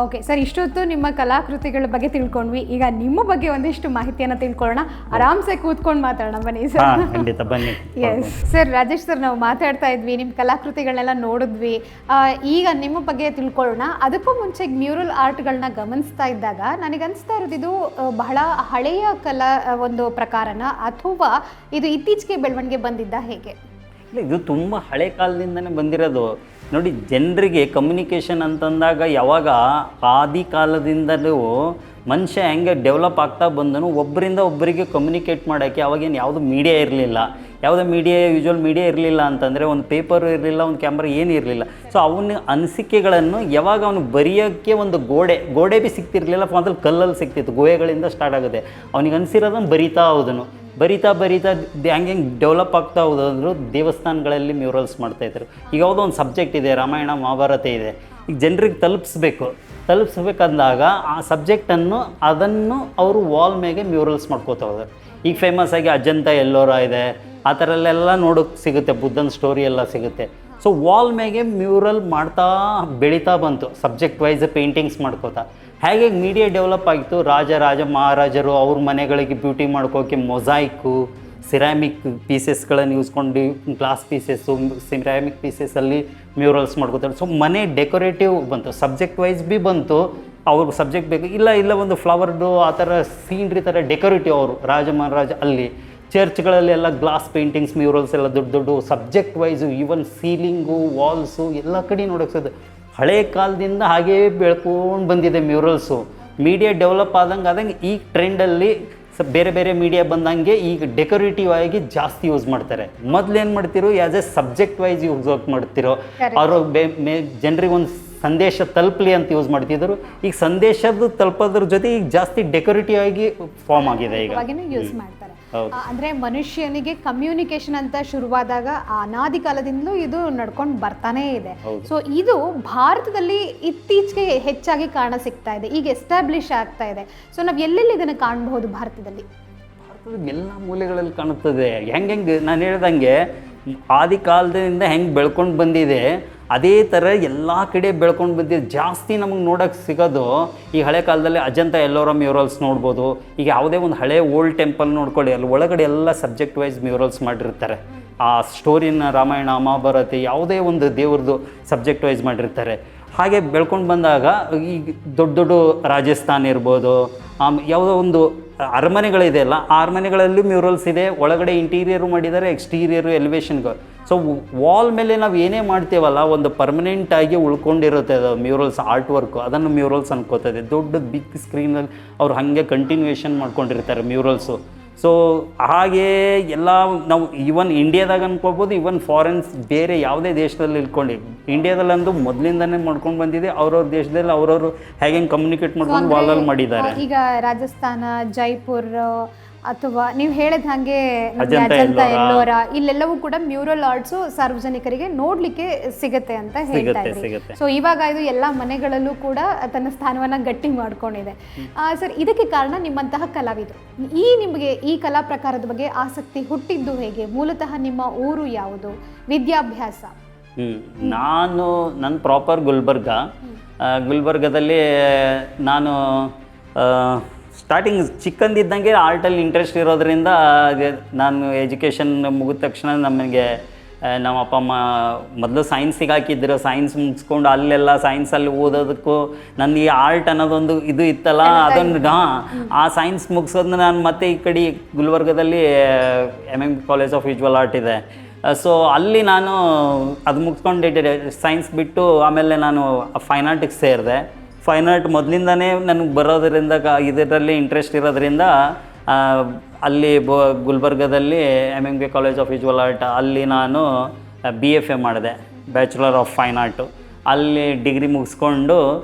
ಓಕೆ ಸರ್, ಇಷ್ಟೊತ್ತು ನಿಮ್ಮ ಕಲಾಕೃತಿಗಳ ಬಗ್ಗೆ ತಿಳ್ಕೊಂಡ್ವಿ. ಈಗ ನಿಮ್ಮ ಬಗ್ಗೆ ಒಂದಿಷ್ಟು ಮಾಹಿತಿಯನ್ನು ತಿಳ್ಕೊಳ್ಳೋಣ. ಆರಾಮ್ಸೆ ಕೂತ್ಕೊಂಡು ಮಾತಾಡೋಣ, ಬನ್ನಿ ಸರ್. ಖಂಡಿತ ಬನ್ನಿ. ಎಸ್ ಸರ್, ರಾಜೇಶ್ ಸರ್, ನಾವು ಮಾತಾಡ್ತಾ ಇದ್ವಿ, ನಿಮ್ಮ ಕಲಾಕೃತಿಗಳನ್ನೆಲ್ಲ ನೋಡಿದ್ವಿ. ಈಗ ನಿಮ್ಮ ಬಗ್ಗೆ ತಿಳ್ಕೊಳ್ಳೋಣ. ಅದಕ್ಕೂ ಮುಂಚೆ ಮ್ಯೂರಲ್ ಆರ್ಟ್ಗಳನ್ನ ಗಮನಿಸ್ತಾ ಇದ್ದಾಗ ನನಗನ್ನಿಸ್ತಾ ಇರೋದು ಇದು ಬಹಳ ಹಳೆಯ ಕಲಾ ಒಂದು ಪ್ರಕಾರನ ಅಥವಾ ಇದು ಇತ್ತೀಚೆಗೆ ಬೆಳವಣಿಗೆ ಬಂದಿದ್ದ ಹೇಗೆ? ಇದು ತುಂಬ ಹಳೆ ಕಾಲದಿಂದನೇ ಬಂದಿರೋದು. ನೋಡಿ, ಜನರಿಗೆ ಕಮ್ಯುನಿಕೇಷನ್ ಅಂತಂದಾಗ ಯಾವಾಗ ಆದಿ ಕಾಲದಿಂದಲೂ ಮನುಷ್ಯ ಹೆಂಗೆ ಡೆವಲಪ್ ಆಗ್ತಾ ಬಂದನು, ಒಬ್ಬರಿಂದ ಒಬ್ಬರಿಗೆ ಕಮ್ಯುನಿಕೇಟ್ ಮಾಡೋಕ್ಕೆ ಅವಾಗೇನು ಯಾವುದು ಮೀಡಿಯಾ ಇರಲಿಲ್ಲ. ಯಾವುದೇ ಯೂಶ್ವಲ್ ಮೀಡಿಯಾ ಇರಲಿಲ್ಲ ಅಂತಂದರೆ ಒಂದು ಪೇಪರು ಇರಲಿಲ್ಲ, ಒಂದು ಕ್ಯಾಮ್ರಾ ಏನೂ ಇರಲಿಲ್ಲ. ಸೊ ಅವನ ಅನಿಸಿಕೆಗಳನ್ನು ಯಾವಾಗ ಅವನು ಬರೆಯೋಕ್ಕೆ ಒಂದು ಗೋಡೆ ಭೀ ಸಿಗ್ತಿರ್ಲಿಲ್ಲ, ಮೊದಲು ಕಲ್ಲಲ್ಲಿ ಸಿಗ್ತಿತ್ತು. ಗುಹೆಗಳಿಂದ ಸ್ಟಾರ್ಟ್ ಆಗುತ್ತೆ. ಅವನಿಗೆ ಅನಿಸಿರೋದನ್ನು ಬರಿತಾ ಹೋದನು. ಬರಿತಾ ಹಂಗೆ ಡೆವಲಪ್ ಆಗ್ತಾ ಹೋದ್ರು. ದೇವಸ್ಥಾನಗಳಲ್ಲಿ ಮ್ಯೂರಲ್ಸ್ ಮಾಡ್ತಾಯಿದ್ರು. ಈಗ ಯಾವುದೋ ಒಂದು ಸಬ್ಜೆಕ್ಟ್ ಇದೆ, ರಾಮಾಯಣ ಮಹಾಭಾರತ ಇದೆ, ಈಗ ಜನರಿಗೆ ತಲುಪಿಸ್ಬೇಕು. ತಲುಪಿಸ್ಬೇಕಂದಾಗ ಆ ಸಬ್ಜೆಕ್ಟನ್ನು ಅದನ್ನು ಅವರು ವಾಲ್ ಮೇಲೆ ಮ್ಯೂರಲ್ಸ್ ಮಾಡ್ಕೋತಾ ಹೋದ್ರು. ಈಗ ಫೇಮಸ್ ಆಗಿ ಅಜಂತ ಎಲ್ಲೋರ ಇದೆ, ಆ ಥರಲ್ಲೆಲ್ಲ ನೋಡೋಕ್ಕೆ ಸಿಗುತ್ತೆ, ಬುದ್ಧನ ಸ್ಟೋರಿ ಎಲ್ಲ ಸಿಗುತ್ತೆ. ಸೊ ವಾಲ್ ಮೇಗೆ ಮ್ಯೂರಲ್ ಮಾಡ್ತಾ ಬೆಳೀತಾ ಬಂತು, ಸಬ್ಜೆಕ್ಟ್ ವೈಸ್ ಪೇಂಟಿಂಗ್ಸ್ ಮಾಡ್ಕೋತಾ. ಹೇಗೆ ಮೀಡಿಯಾ ಡೆವಲಪ್ ಆಗಿತ್ತು, ರಾಜ ಮಹಾರಾಜರು ಅವ್ರ ಮನೆಗಳಿಗೆ ಬ್ಯೂಟಿ ಮಾಡ್ಕೋಕೆ ಮೊಸಾಯಿಕ್ಕು, ಸಿರಾಮಿಕ್ ಪೀಸಸ್ಗಳನ್ನು ಯೂಸ್ಕೊಂಡು ಗ್ಲಾಸ್ ಪೀಸಸ್ಸು, ಸಿರಾಮಿಕ್ ಪೀಸಸ್ಸಲ್ಲಿ ಮ್ಯೂರಲ್ಸ್ ಮಾಡ್ಕೋತಾರೆ. ಸೊ ಮನೆ ಡೆಕೋರೇಟಿವ್ ಬಂತು, ಸಬ್ಜೆಕ್ಟ್ ವೈಸ್ ಬಿ ಬಂತು. ಅವ್ರಿಗೆ ಸಬ್ಜೆಕ್ಟ್ ಬೇಕು, ಇಲ್ಲ ಒಂದು ಫ್ಲವರ್ದು ಆ ಥರ ಸೀನ್ರಿ ಥರ ಡೆಕೋರೇಟಿವ್ ಅವರು ಮಹಾರಾಜ ಅಲ್ಲಿ. ಚರ್ಚ್ಗಳಲ್ಲೆಲ್ಲ ಗ್ಲಾಸ್ ಪೇಂಟಿಂಗ್ಸ್ ಮ್ಯೂರಲ್ಸ್ ಎಲ್ಲ ದೊಡ್ಡ ಸಬ್ಜೆಕ್ಟ್ ವೈಸು, ಈವನ್ ಸೀಲಿಂಗು ವಾಲ್ಸು ಎಲ್ಲ ಕಡೆ ನೋಡೋಕ್ಕೆ ಸಾಧ್ಯ. ಹಳೆ ಕಾಲದಿಂದ ಹಾಗೇ ಬೆಳ್ಕೊಂಡು ಬಂದಿದೆ ಮ್ಯೂರಲ್ಸು. ಮೀಡಿಯಾ ಡೆವಲಪ್ ಆದಂಗೆ ಈ ಟ್ರೆಂಡಲ್ಲಿ ಬೇರೆ ಮೀಡಿಯಾ ಬಂದಂಗೆ ಈಗ ಡೆಕೋರೇಟಿವ್ ಆಗಿ ಜಾಸ್ತಿ ಯೂಸ್ ಮಾಡ್ತಾರೆ. ಮೊದಲೇನು ಮಾಡ್ತಿರೋ as a subject wise use ಮಾಡ್ತಿರೋ, ಅವರು ಜನರಿಗೆ ಒಂದು ಸಂದೇಶ ತಲುಪಲಿ ಅಂತ ಯೂಸ್ ಮಾಡ್ತಿದ್ರು. ಈಗ ಸಂದೇಶದ ತಲುಪೋದ್ರ ಜೊತೆ ಈಗ ಜಾಸ್ತಿ ಡೆಕೋರೇಟಿವ್ ಆಗಿ ಫಾರ್ಮ್ ಆಗಿದೆ ಈಗ ಯೂಸ್ ಮಾಡ್ತಾರೆ. ಅಂದ್ರೆ ಮನುಷ್ಯನಿಗೆ ಕಮ್ಯುನಿಕೇಶನ್ ಅಂತ ಶುರುವಾದಾಗ ಅನಾದಿ ಕಾಲದಿಂದಲೂ ಇದು ನಡ್ಕೊಂಡು ಬರ್ತಾನೆ ಇದೆ. ಸೊ ಇದು ಭಾರತದಲ್ಲಿ ಇತ್ತೀಚೆಗೆ ಹೆಚ್ಚಾಗಿ ಕಾಣ ಸಿಗ್ತಾ ಇದೆ, ಈಗ ಎಸ್ಟಾಬ್ಲಿಷ್ ಆಗ್ತಾ ಇದೆ. ಸೊ ನಾವು ಎಲ್ಲೆಲ್ಲಿ ಇದನ್ನು ಕಾಣಬಹುದು ಭಾರತದಲ್ಲಿ? ಎಲ್ಲ ಮೂಲೆಗಳಲ್ಲಿ ಕಾಣುತ್ತದೆ. ಹೆಂಗೆ ನಾನು ಹೇಳ್ದಂಗೆ ಆದಿ ಕಾಲದಿಂದ ಹೆಂಗೆ ಬೆಳ್ಕೊಂಡು ಬಂದಿದೆ ಅದೇ ಥರ ಎಲ್ಲ ಕಡೆ ಬೆಳ್ಕೊಂಡು ಬಂದಿದೆ. ಜಾಸ್ತಿ ನಮಗೆ ನೋಡೋಕ್ಕೆ ಸಿಗೋದು ಈ ಹಳೆ ಕಾಲದಲ್ಲಿ ಅಜಂತ ಎಲ್ಲೋರ ಮ್ಯೂರಲ್ಸ್ ನೋಡ್ಬೋದು. ಈಗ ಯಾವುದೇ ಒಂದು ಹಳೆ ಓಲ್ಡ್ ಟೆಂಪಲ್ ನೋಡ್ಕೊಳ್ಳಿ, ಅಲ್ಲಿ ಒಳಗಡೆ ಎಲ್ಲ ಸಬ್ಜೆಕ್ಟ್ ವೈಸ್ ಮ್ಯೂರಲ್ಸ್ ಮಾಡಿರ್ತಾರೆ. ಆ ಸ್ಟೋರಿನ ರಾಮಾಯಣ ಮಹಾಭಾರತ ಯಾವುದೇ ಒಂದು ದೇವ್ರದ್ದು ಸಬ್ಜೆಕ್ಟ್ ವೈಸ್ ಮಾಡಿರ್ತಾರೆ. ಹಾಗೆ ಬೆಳ್ಕೊಂಡು ಬಂದಾಗ ಈಗ ದೊಡ್ಡ ರಾಜಸ್ಥಾನ ಇರ್ಬೋದು, ಯಾವುದೋ ಒಂದು ಅರಮನೆಗಳಿದೆಯಲ್ಲ, ಆ ಅರಮನೆಗಳಲ್ಲಿ ಮ್ಯೂರಲ್ಸ್ ಇದೆ. ಒಳಗಡೆ ಇಂಟೀರಿಯರು ಮಾಡಿದ್ದಾರೆ, ಎಕ್ಸ್ಟೀರಿಯರು ಎಲಿವೇಷನ್ಗಳು. ಸೊ ವಾಲ್ ಮೇಲೆ ನಾವು ಏನೇ ಮಾಡ್ತೇವಲ್ಲ ಒಂದು ಪರ್ಮನೆಂಟಾಗಿ ಉಳ್ಕೊಂಡಿರುತ್ತೆ ಅದು ಮ್ಯೂರಲ್ಸ್ ಆರ್ಟ್ ವರ್ಕು, ಅದನ್ನು ಮ್ಯೂರಲ್ಸ್ ಅನ್ಕೋತದೆ. ದೊಡ್ಡ ಬಿಗ್ ಸ್ಕ್ರೀನಲ್ಲಿ ಅವ್ರು ಹಾಗೆ ಕಂಟಿನ್ಯೂಯೇಷನ್ ಮಾಡ್ಕೊಂಡಿರ್ತಾರೆ ಮ್ಯೂರಲ್ಸು. ಸೊ ಹಾಗೆ ಎಲ್ಲ ನಾವು ಈವನ್ ಇಂಡಿಯಾದಾಗ ಅನ್ಕೋಬೋದು, ಈವನ್ ಫಾರಿನ್ಸ್ ಬೇರೆ ಯಾವುದೇ ದೇಶದಲ್ಲಿ ಇಟ್ಕೊಂಡು, ಇಂಡಿಯಾದಲ್ಲಂದು ಮೊದಲಿಂದನೇ ಮಾಡ್ಕೊಂಡು ಬಂದಿದೆ. ಅವ್ರವ್ರ ದೇಶದಲ್ಲಿ ಅವ್ರವರು ಹೇಗೆ ಕಮ್ಯುನಿಕೇಟ್ ಮಾಡ್ಕೊಂಡು ವಾಲಲ್ಲಿ ಮಾಡಿದ್ದಾರೆ. ಈಗ ರಾಜಸ್ಥಾನ, ಜೈಪುರ್ ಅಥವಾ ನೀವು ಹೇಳಿದ ಹಾಗೆ ಅಜಂತ ಎಲ್ಲೋರ, ಇಲ್ಲೆಲ್ಲವೂ ಕೂಡ ಮ್ಯೂರಲ್ ಆರ್ಟ್ಸು ಸಾರ್ವಜನಿಕರಿಗೆ ನೋಡ್ಲಿಕ್ಕೆ ಸಿಗುತ್ತೆ ಅಂತ ಹೇಳ್ತಾ ಇದ್ರಿ. ಸೊ ಇವಾಗ ಇದು ಎಲ್ಲ ಮನೆಗಳಲ್ಲೂ ಕೂಡ ತನ್ನ ಸ್ಥಾನವನ್ನ ಗಟ್ಟಿ ಮಾಡ್ಕೊಂಡಿದೆ. ಸರ್, ಇದಕ್ಕೆ ಕಾರಣ ನಿಮ್ಮಂತಹ ಕಲಾವಿದರು. ನಿಮಗೆ ಈ ಕಲಾ ಪ್ರಕಾರದ ಬಗ್ಗೆ ಆಸಕ್ತಿ ಹುಟ್ಟಿದ್ದು ಹೇಗೆ? ಮೂಲತಃ ನಿಮ್ಮ ಊರು ಯಾವುದು? ವಿದ್ಯಾಭ್ಯಾಸ? ನನ್ನ ಪ್ರಾಪರ್ ಗುಲ್ಬರ್ಗದಲ್ಲಿ ನಾನು ಸ್ಟಾರ್ಟಿಂಗ್ ಚಿಕ್ಕಂದಿದ್ದಂಗೆ ಆರ್ಟಲ್ಲಿ ಇಂಟ್ರೆಸ್ಟ್ ಇರೋದ್ರಿಂದ ನಾನು ಎಜುಕೇಷನ್ ಮುಗಿದ ತಕ್ಷಣ ನಮ್ಮ ಅಪ್ಪ ಅಮ್ಮ ಮೊದಲು ಸೈನ್ಸಿಗೆ ಹಾಕಿದ್ರು. ಸೈನ್ಸ್ ಮುಗಿಸ್ಕೊಂಡು ಅಲ್ಲೆಲ್ಲ ಸೈನ್ಸಲ್ಲಿ ಓದೋದಕ್ಕೂ ನನಗೆ ಆರ್ಟ್ ಅನ್ನೋದೊಂದು ಇದು ಇತ್ತಲ್ಲ, ಅದೊಂದು ಆ ಸೈನ್ಸ್ ಮುಗಿಸೋದನ್ನ ನಾನು ಮತ್ತೆ ಈ ಕಡೆ ಗುಲ್ಬರ್ಗದಲ್ಲಿ MM college of visual art ಇದೆ. ಸೊ ಅಲ್ಲಿ ನಾನು ಅದು ಮುಗಿಸ್ಕೊಂಡು ಸೈನ್ಸ್ ಬಿಟ್ಟು ಆಮೇಲೆ ನಾನು ಫೈನ್ ಆರ್ಟಿಗೆ ಸೇರಿದೆ. ಫೈನ್ ಆರ್ಟ್ ಮೊದಲಿಂದನೇ ನನಗೆ ಬರೋದರಿಂದ ಇದರಲ್ಲಿ ಇಂಟ್ರೆಸ್ಟ್ ಇರೋದ್ರಿಂದ ಅಲ್ಲಿ ಗುಲ್ಬರ್ಗದಲ್ಲಿ MM college of visual art ಅಲ್ಲಿ ನಾನು BFA ಮಾಡಿದೆ, ಬ್ಯಾಚುಲರ್ ಆಫ್ ಫೈನ್ ಆರ್ಟು. ಅಲ್ಲಿ ಡಿಗ್ರಿ ಮುಗಿಸ್ಕೊಂಡು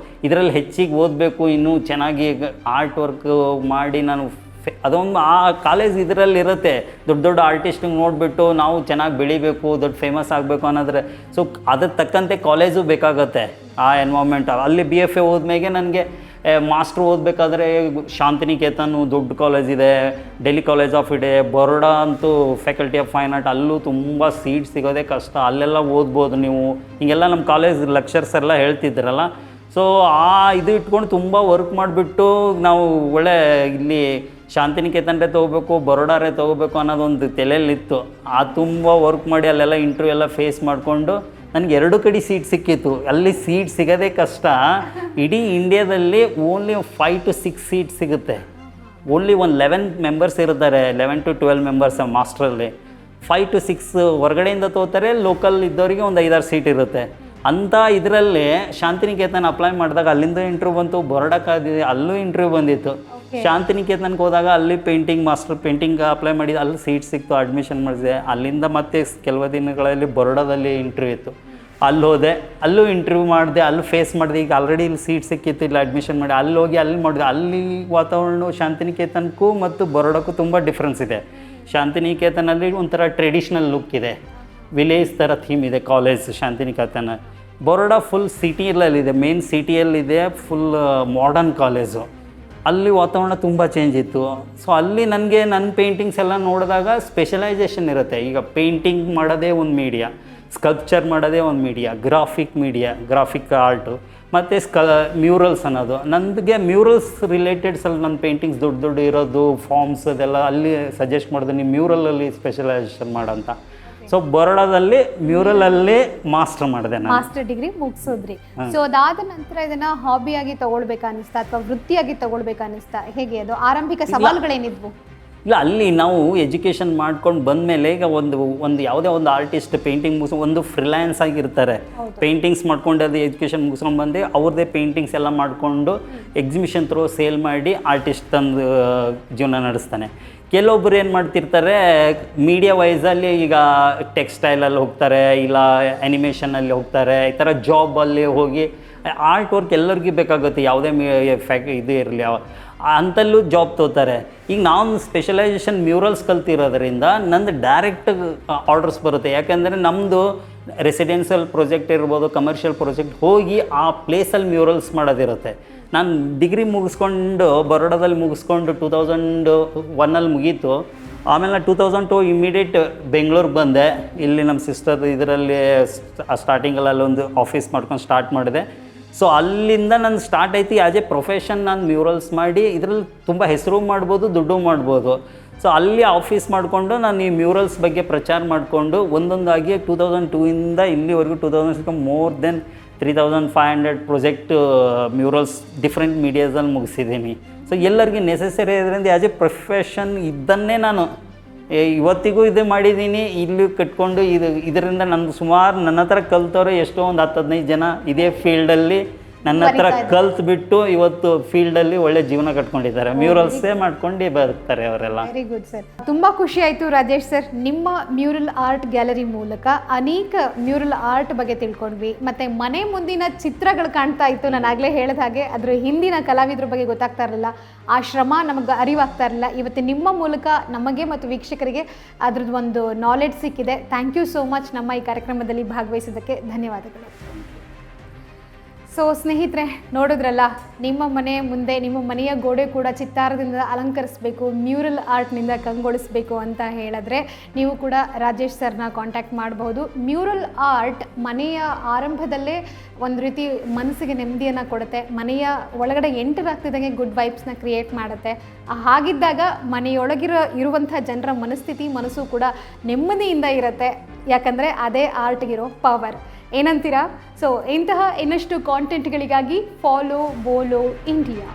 ಇದರಲ್ಲಿ ಹೆಚ್ಚಿಗೆ ಓದಬೇಕು, ಇನ್ನೂ ಚೆನ್ನಾಗಿ ಆರ್ಟ್ ವರ್ಕ್ ಮಾಡಿ ನಾನು ಅದೊಂದು ಆ ಕಾಲೇಜ್ ಇದರಲ್ಲಿರುತ್ತೆ. ದೊಡ್ಡ ಆರ್ಟಿಸ್ಟಿಗೆ ನೋಡಿಬಿಟ್ಟು ನಾವು ಚೆನ್ನಾಗಿ ಬೆಳಿಬೇಕು, ದೊಡ್ಡ ಫೇಮಸ್ ಆಗಬೇಕು ಅನ್ನೋದ್ರೆ. ಸೊ ಅದಕ್ಕೆ ತಕ್ಕಂತೆ ಕಾಲೇಜು ಬೇಕಾಗತ್ತೆ, ಆ ಎನ್ವೈರ್ಮೆಂಟ್. ಅಲ್ಲಿ BFA ಹೋದ್ಮೇಲೆ ನನಗೆ ಮಾಸ್ಟ್ರ್ ಓದಬೇಕಾದ್ರೆ ಶಾಂತಿನಿಕೇತನ್ ದೊಡ್ಡ ಕಾಲೇಜ್ ಇದೆ, ಡೆಲ್ಲಿ ಕಾಲೇಜ್ ಆಫ್ ಇದೆ, ಬರೋಡಾ ಅಂತೂ ಫ್ಯಾಕಲ್ಟಿ ಆಫ್ ಫೈನ್ ಆರ್ಟ್, ಅಲ್ಲೂ ತುಂಬ ಸೀಟ್ ಸಿಗೋದೇ ಕಷ್ಟ. ಅಲ್ಲೆಲ್ಲ ಓದ್ಬೋದು ನೀವು, ಹೀಗೆಲ್ಲ ನಮ್ಮ ಕಾಲೇಜ್ ಲೆಕ್ಚರ್ಸ್ ಎಲ್ಲ ಹೇಳ್ತಿದ್ರಲ್ಲ. ಸೊ ಇದು ಇಟ್ಕೊಂಡು ತುಂಬ ವರ್ಕ್ ಮಾಡಿಬಿಟ್ಟು ನಾವು ಒಳ್ಳೆ ಇಲ್ಲಿ ಶಾಂತಿನಿಕೇತನ್ರೇ ತೊಗೋಬೇಕು, ಬರೋಡಾರೇ ತೊಗೋಬೇಕು ಅನ್ನೋದೊಂದು ತಲೆಯಲ್ಲಿತ್ತು. ತುಂಬ ವರ್ಕ್ ಮಾಡಿ ಅಲ್ಲೆಲ್ಲ ಇಂಟರ್ವ್ಯೂ ಎಲ್ಲ ಫೇಸ್ ಮಾಡಿಕೊಂಡು ನನಗೆ 2 ಕಡೆ ಸೀಟ್ ಸಿಕ್ಕಿತ್ತು. ಅಲ್ಲಿ ಸೀಟ್ ಸಿಗೋದೇ ಕಷ್ಟ. ಇಡೀ ಇಂಡಿಯಾದಲ್ಲಿ ಓನ್ಲಿ 5 to 6 ಸೀಟ್ ಸಿಗುತ್ತೆ. ಓನ್ಲಿ 11 ಮೆಂಬರ್ಸ್ ಇರ್ತಾರೆ, 11 to 12 ಮೆಂಬರ್ಸ್ ಮಾಸ್ಟ್ರಲ್ಲಿ. 5 to 6 ಹೊರಗಡೆಯಿಂದ ತಗೋತಾರೆ, ಲೋಕಲ್ ಇದ್ದವರಿಗೆ ಒಂದು 5-6 ಸೀಟ್ ಇರುತ್ತೆ. ಅಂಥ ಇದರಲ್ಲಿ ಶಾಂತಿನಿಕೇತನ್ ಅಪ್ಲೈ ಮಾಡಿದಾಗ ಅಲ್ಲಿಂದ ಇಂಟರ್ವ್ಯೂ ಬಂತು, ಬರೋಡಕ್ಕಾಗಿದೆ ಅಲ್ಲೂ ಇಂಟರ್ವ್ಯೂ ಬಂದಿತ್ತು. ಶಾಂತಿನಿಕೇತನ್ಗೆ ಹೋದಾಗ ಅಲ್ಲಿ ಮಾಸ್ಟರ್ ಪೇಂಟಿಂಗ್ ಅಪ್ಲೈ ಮಾಡಿದ, ಅಲ್ಲಿ ಸೀಟ್ ಸಿಕ್ತು, ಅಡ್ಮಿಷನ್ ಮಾಡಿದೆ. ಅಲ್ಲಿಂದ ಮತ್ತೆ ಕೆಲವು ದಿನಗಳಲ್ಲಿ ಬರೋಡಾದಲ್ಲಿ ಇಂಟರ್ವ್ಯೂ ಇತ್ತು, ಅಲ್ಲಿ ಹೋದೆ, ಅಲ್ಲೂ ಇಂಟರ್ವ್ಯೂ ಮಾಡಿದೆ, ಅಲ್ಲಿ ಫೇಸ್ ಮಾಡಿದೆ. ಈಗ ಆಲ್ರೆಡಿ ಇಲ್ಲಿ ಸೀಟ್ ಸಿಕ್ಕಿತ್ತು, ಇಲ್ಲಿ ಅಡ್ಮಿಷನ್ ಮಾಡಿ ಅಲ್ಲಿ ಹೋಗಿ ಅಲ್ಲಿ ಮಾಡಿದೆ. ಅಲ್ಲಿ ವಾತಾವರಣ ಶಾಂತಿನಿಕೇತನ್ಗೂ ಮತ್ತು ಬರೋಡಕ್ಕೂ ತುಂಬ ಡಿಫ್ರೆನ್ಸ್ ಇದೆ. ಶಾಂತಿನಿಕೇತನಲ್ಲಿ ಒಂಥರ ಟ್ರೆಡಿಷ್ನಲ್ ಲುಕ್ ಇದೆ, ವಿಲೇಜ್ ಥರ ಥೀಮ್ ಇದೆ ಕಾಲೇಜ್ ಶಾಂತಿನಿಕೇತನ. ಬರೋಡಾ ಫುಲ್ ಸಿಟಿಯಲ್ಲಿದೆ, ಮೇನ್ ಸಿಟಿಯಲ್ಲಿದೆ, ಫುಲ್ ಮಾಡರ್ನ್ ಕಾಲೇಜು. ಅಲ್ಲಿ ವಾತಾವರಣ ತುಂಬ ಚೇಂಜ್ ಇತ್ತು. ಸೊ ಅಲ್ಲಿ ನನಗೆ ನನ್ನ ಪೇಂಟಿಂಗ್ಸ್ ಎಲ್ಲ ನೋಡಿದಾಗ ಸ್ಪೆಷಲೈಸೇಷನ್ ಇರುತ್ತೆ. ಈಗ ಪೇಂಟಿಂಗ್ ಮಾಡೋದೇ ಒಂದು ಮೀಡಿಯಾ, ಸ್ಕಲ್ಪ್ಚರ್ ಮಾಡೋದೇ ಒಂದು ಮೀಡಿಯಾ, ಗ್ರಾಫಿಕ್ ಆರ್ಟು ಮತ್ತು ಮ್ಯೂರಲ್ಸ್ ಅನ್ನೋದು. ನನಗೆ ಮ್ಯೂರಲ್ಸ್ ರಿಲೇಟೆಡ್ಸಲ್ಲಿ ನನ್ನ ಪೇಂಟಿಂಗ್ಸ್ ದೊಡ್ಡ ಇರೋದು, ಫಾರ್ಮ್ಸ್ ಅದೆಲ್ಲ ಅಲ್ಲಿ ಸಜೆಸ್ಟ್ ಮಾಡಿದೆ, ನೀವು ಮ್ಯೂರಲಲ್ಲಿ ಸ್ಪೆಷಲೈಸೇಷನ್ ಮಾಡೋಂತ. ಸೊ ಬರೋಡಾದಲ್ಲಿ ಮ್ಯೂರಲಲ್ಲಿ ಮಾಸ್ಟರ್ ಮಾಡಿದೆ ನಾನು. Master degree ಮುಗಿಸಿದ್ರಿ. ಸೊ ಅದಾದ ನಂತರ ಇದನ್ನ ಹಾಬಿಯಾಗಿ ತಗೊಳ್ಬೇಕಾ ಅನಿಸ್ತಾ ಅಥವಾ ವೃತ್ತಿಯಾಗಿ ತಗೊಳ್ಬೇಕಾ ಅನಿಸ್ತಾ? ಹೇಗೆ ಅದು ಆರಂಭಿಕ ಸವಾಲುಗಳೇನಿದ್ವು? ಇಲ್ಲ, ಅಲ್ಲಿ ನಾವು ಎಜುಕೇಷನ್ ಮಾಡ್ಕೊಂಡು ಬಂದಮೇಲೆ ಈಗ ಒಂದು ಯಾವುದೇ ಒಂದು ಆರ್ಟಿಸ್ಟ್ ಪೇಂಟಿಂಗ್ ಒಂದು ಫ್ರೀಲ್ಯಾನ್ಸ್ ಆಗಿರ್ತಾರೆ. ಪೇಂಟಿಂಗ್ಸ್ ಮಾಡ್ಕೊಂಡು ಅದು ಎಜುಕೇಷನ್ ಮುಗಿಸ್ಕೊಂಡು ಬಂದು ಅವ್ರದ್ದೇ ಪೇಂಟಿಂಗ್ಸ್ ಎಲ್ಲ ಮಾಡಿಕೊಂಡು ಎಕ್ಸಿಬಿಷನ್ ಥ್ರೂ ಸೇಲ್ ಮಾಡಿ ಆರ್ಟಿಸ್ಟ್ ತಂದು ಜೀವನ ನಡೆಸ್ತಾನೆ. ಕೆಲವೊಬ್ಬರು ಏನು ಮಾಡ್ತಿರ್ತಾರೆ, ಮೀಡಿಯಾ ವೈಸಲ್ಲಿ ಈಗ ಟೆಕ್ಸ್ಟೈಲಲ್ಲಿ ಹೋಗ್ತಾರೆ, ಇಲ್ಲ ಆ್ಯನಿಮೇಷನಲ್ಲಿ ಹೋಗ್ತಾರೆ, ಈ ಥರ ಜಾಬಲ್ಲಿ ಹೋಗಿ ಆರ್ಟ್ ವರ್ಕ್ ಎಲ್ಲರಿಗೂ ಬೇಕಾಗುತ್ತೆ, ಯಾವುದೇ ಇದು ಇರಲಿ ಅಂತಲ್ಲೂ ಜಾಬ್ ತೊಗೋತಾರೆ. ಈಗ ನಾವು ಸ್ಪೆಷಲೈಸೇಷನ್ ಮ್ಯೂರಲ್ಸ್ ಕಲ್ತಿರೋದ್ರಿಂದ ನಂದು ಡೈರೆಕ್ಟ್ ಆರ್ಡರ್ಸ್ ಬರುತ್ತೆ. ಯಾಕೆಂದರೆ ನಮ್ಮದು ರೆಸಿಡೆನ್ಷಿಯಲ್ ಪ್ರಾಜೆಕ್ಟ್ ಇರ್ಬೋದು, ಕಮರ್ಷಿಯಲ್ ಪ್ರಾಜೆಕ್ಟ್ ಹೋಗಿ ಆ ಪ್ಲೇಸಲ್ಲಿ ಮ್ಯೂರಲ್ಸ್ ಮಾಡೋದಿರುತ್ತೆ. ನಾನು ಡಿಗ್ರಿ ಮುಗಿಸ್ಕೊಂಡು ಬರೋಡಾದಲ್ಲಿ ಮುಗಿಸ್ಕೊಂಡು 2001 ಮುಗೀತು. ಆಮೇಲೆ 2002 ಇಮಿಡಿಯೇಟ್ ಬೆಂಗಳೂರಿಗೆ ಬಂದೆ. ಇಲ್ಲಿ ನಮ್ಮ ಸಿಸ್ಟರ್ ಇದರಲ್ಲಿ ಸ್ಟಾರ್ಟಿಂಗಲ್ಲಿ ಒಂದು ಆಫೀಸ್ ಮಾಡ್ಕೊಂಡು ಸ್ಟಾರ್ಟ್ ಮಾಡಿದೆ. ಸೊ ಅಲ್ಲಿಂದ ನಾನು ಸ್ಟಾರ್ಟ್ ಆಯ್ತು ಆ್ಯಸ್ ಎ ಪ್ರೊಫೆಷನ್. ನಾನು ಮ್ಯೂರಲ್ಸ್ ಮಾಡಿ ಇದರಲ್ಲಿ ತುಂಬ ಹೆಸರು ಮಾಡ್ಬೋದು, ದುಡ್ಡು ಮಾಡ್ಬೋದು. ಸೊ ಅಲ್ಲಿ ಆಫೀಸ್ ಮಾಡಿಕೊಂಡು ನಾನು ಈ ಮ್ಯೂರಲ್ಸ್ ಬಗ್ಗೆ ಪ್ರಚಾರ ಮಾಡಿಕೊಂಡು ಒಂದೊಂದಾಗಿ 2002 ಇಲ್ಲಿವರೆಗೂ 2006 more than 3500 project murals different ಮೀಡಿಯಾಸಲ್ಲಿ ಮುಗಿಸಿದ್ದೀನಿ. ಸೊ ಎಲ್ಲರಿಗೂ ನೆಸೆಸರಿ ಇದರಿಂದ ಆ್ಯಸ್ ಎ ಪ್ರೊಫೆಷನ್ ಇದನ್ನೇ ನಾನು ಇವತ್ತಿಗೂ ಇದು ಮಾಡಿದ್ದೀನಿ. ಇಲ್ಲಿ ಕಟ್ಕೊಂಡು ಇದರಿಂದ ನನ್ನ ಸುಮಾರು ನನ್ನ ಹತ್ರ ಕಲ್ತವ್ರೆ ಎಷ್ಟೋ ಒಂದು 10-15 ಜನ ಇದೇ ಫೀಲ್ಡಲ್ಲಿ ನನ್ನ ಹತ್ರ ಕಲ್ತ್ಬಿಟ್ಟು ಇವತ್ತು ಫೀಲ್ಡಲ್ಲಿ ಒಳ್ಳೆ ಜೀವನ ಕಟ್ಕೊಂಡಿದ್ದಾರೆ. ಮ್ಯೂರಲ್ಸೇ ಮಾಡ್ಕೊಂಡು ಬರ್ತಾರೆ ಅವರೆಲ್ಲ. Very good sir. ತುಂಬ ಖುಷಿ ಆಯಿತು ರಾಜೇಶ್ ಸರ್. ನಿಮ್ಮ ಮ್ಯೂರಲ್ ಆರ್ಟ್ ಗ್ಯಾಲರಿ ಮೂಲಕ ಅನೇಕ ಮ್ಯೂರಲ್ ಆರ್ಟ್ ಬಗ್ಗೆ ತಿಳ್ಕೊಂಡ್ವಿ. ಮತ್ತು ಮನೆ ಮುಂದಿನ ಚಿತ್ರಗಳು ಕಾಣ್ತಾ ಇತ್ತು. ನಾನು ಆಗಲೇ ಹೇಳಿದ ಹಾಗೆ ಅದರ ಹಿಂದಿನ ಕಲಾವಿದರ ಬಗ್ಗೆ ಗೊತ್ತಾಗ್ತಾ ಇರಲಿಲ್ಲ, ಆ ಶ್ರಮ ನಮಗೆ ಅರಿವಾಗ್ತಾ ಇರಲಿಲ್ಲ. ಇವತ್ತು ನಿಮ್ಮ ಮೂಲಕ ನಮಗೆ ಮತ್ತು ವೀಕ್ಷಕರಿಗೆ ಅದ್ರದ್ದು ಒಂದು ನಾಲೆಡ್ಜ್ ಸಿಕ್ಕಿದೆ. ಥ್ಯಾಂಕ್ ಯು ಸೋ ಮಚ್ ನಮ್ಮ ಈ ಕಾರ್ಯಕ್ರಮದಲ್ಲಿ ಭಾಗವಹಿಸಿದ್ದಕ್ಕೆ ಧನ್ಯವಾದಗಳು. ಸೊ ಸ್ನೇಹಿತರೆ, ನೋಡಿದ್ರಲ್ಲ, ನಿಮ್ಮ ಮನೆ ಮುಂದೆ ನಿಮ್ಮ ಮನೆಯ ಗೋಡೆ ಕೂಡ ಚಿತ್ತಾರದಿಂದ ಅಲಂಕರಿಸಬೇಕು, ಮ್ಯೂರಲ್ ಆರ್ಟ್ನಿಂದ ಕಂಗೊಳಿಸಬೇಕು ಅಂತ ಹೇಳಿದ್ರೆ ನೀವು ಕೂಡ ರಾಜೇಶ್ ಸರ್ನ ಕಾಂಟ್ಯಾಕ್ಟ್ ಮಾಡಬಹುದು. ಮ್ಯೂರಲ್ ಆರ್ಟ್ ಮನೆಯ ಆರಂಭದಲ್ಲೇ ಒಂದು ರೀತಿ ಮನಸ್ಸಿಗೆ ನೆಮ್ಮದಿಯನ್ನು ಕೊಡುತ್ತೆ. ಮನೆಯ ಒಳಗಡೆ ಎಂಟರ್ ಆಗ್ತಿದ್ದಂಗೆ ಗುಡ್ ವೈಬ್ಸ್ನ ಕ್ರಿಯೇಟ್ ಮಾಡುತ್ತೆ. ಹಾಗಿದ್ದಾಗ ಇರುವಂಥ ಜನರ ಮನಸ್ಸು ಕೂಡ ನೆಮ್ಮದಿಯಿಂದ ಇರುತ್ತೆ. ಯಾಕಂದರೆ ಅದೇ ಆರ್ಟ್ಗಿರೋ ಪವರ್. ಏನಂತೀರಾ? ಸೊ ಇಂತಹ ಇನ್ನಷ್ಟು ಕಾಂಟೆಂಟ್ಗಳಿಗಾಗಿ ಫಾಲೋ ಬೋಲೋ ಇಂಡಿಯಾ.